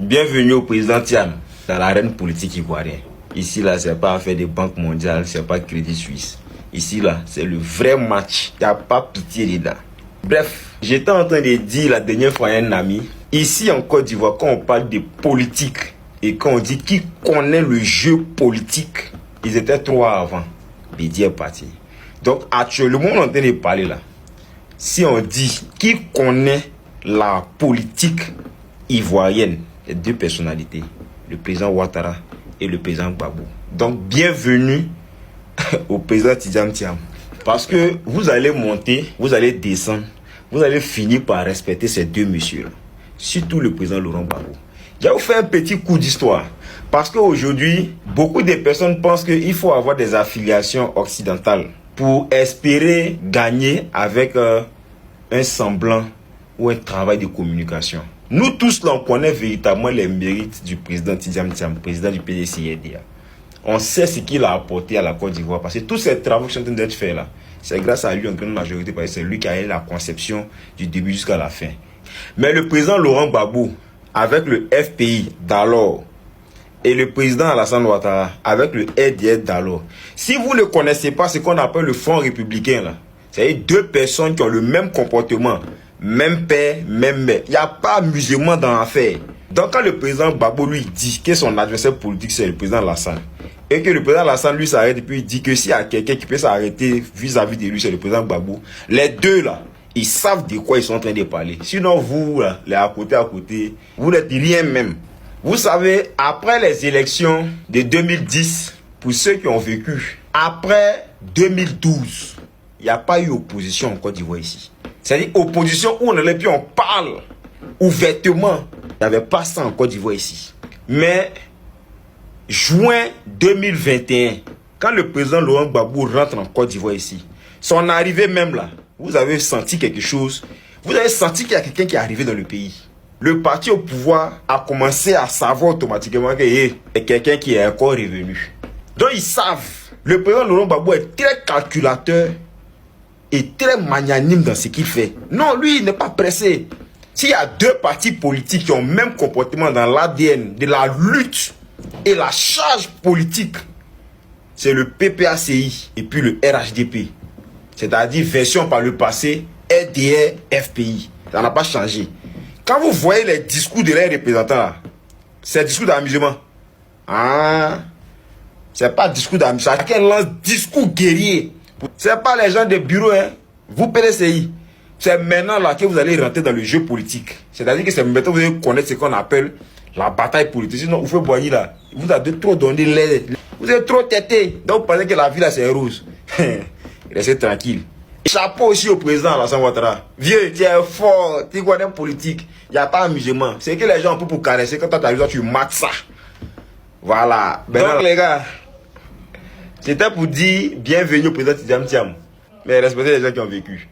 Bienvenue au président Thiam dans l'arène politique ivoirienne. Ici, là, c'est pas affaire des banques mondiales, c'est pas Crédit Suisse. Ici, là, c'est le vrai match. Il n'y a pas pitié dedans. Bref, j'étais en train de dire la dernière fois à un ami, ici en Côte d'Ivoire, quand on parle de politique et quand on dit qui connaît le jeu politique, ils étaient trois avant. Bédi est parti. Donc, actuellement, on est en train de parler là. Si on dit qui connaît la politique ivoirienne, les deux personnalités, le président Ouattara et le président Gbagbo. Donc, bienvenue au président Tidjam Thiam. Parce que vous allez monter, vous allez descendre, vous allez finir par respecter ces deux messieurs. Surtout le président Laurent Gbagbo. Je vais vous faire un petit coup d'histoire. Parce qu'aujourd'hui, beaucoup de personnes pensent qu'il faut avoir des affiliations occidentales pour espérer gagner avec un semblant ou un travail de communication. Nous tous, là, on connaît véritablement les mérites du président Tidjam Thiam, président du PDCIDA. On sait ce qu'il a apporté à la Côte d'Ivoire. Parce que tous ces travaux qui sont en train d'être faits là, c'est grâce à lui en grande majorité, parce que c'est lui qui a eu la conception du début jusqu'à la fin. Mais le président Laurent Gbagbo, avec le FPI d'alors, et le président Alassane Ouattara, avec le RDS d'alors, si vous ne connaissez pas ce qu'on appelle le Front républicain, là, c'est deux personnes qui ont le même comportement, même père, même mère. Il n'y a pas amusement dans l'affaire. Donc quand le président Gbagbo lui dit que son adversaire politique c'est le président Alassane, et que le président Alassane lui s'arrête et puis il dit que s'il y a quelqu'un qui peut s'arrêter vis-à-vis de lui, c'est le président Gbagbo, les deux là, ils savent de quoi ils sont en train de parler. Sinon vous là, les à côté, vous n'êtes rien même. Vous savez, après les élections de 2010, pour ceux qui ont vécu, après 2012, il n'y a pas eu opposition en Côte d'Ivoire ici. C'est-à-dire opposition où on allait puis on parle ouvertement. Il n'y avait pas ça en Côte d'Ivoire ici. Mais juin 2021, quand le président Laurent Gbagbo rentre en Côte d'Ivoire ici, son arrivée même là, vous avez senti quelque chose. Vous avez senti qu'il y a quelqu'un qui est arrivé dans le pays. Le parti au pouvoir a commencé à savoir automatiquement qu'il y a quelqu'un qui est encore revenu. Donc ils savent. Le président Laurent Gbagbo est très calculateur et très magnanime dans ce qu'il fait. Non, lui, il n'est pas pressé. S'il y a deux partis politiques qui ont le même comportement dans l'ADN de la lutte et la charge politique, c'est le PPACI et puis le RHDP. C'est-à-dire version par le passé, RDR, FPI. Ça n'a pas changé. Quand vous voyez les discours de leurs représentants là, c'est un discours d'amusement. Ah, c'est pas discours d'amusement. Chacun lance discours guerrier. C'est pas les gens des bureaux, hein. Vous PDCI. C'est maintenant là que vous allez rentrer dans le jeu politique. C'est-à-dire que c'est maintenant que vous allez connaître ce qu'on appelle la bataille politique. Sinon, vous faites boigner là. Vous avez trop donné l'air. Vous êtes trop têté. Donc, vous pensez que la vie là c'est rose. Restez tranquille. Chapeau aussi au président Alassane Ouattara. Vieux, tu es fort. Tu connais politique. Il n'y a pas amusement. C'est que les gens ont pour caresser. Quand tu arrives, tu mates ça. Voilà. Donc, les gars, c'était pour dire bienvenue au président Tidjam Thiam. Mais respectez les gens qui ont vécu.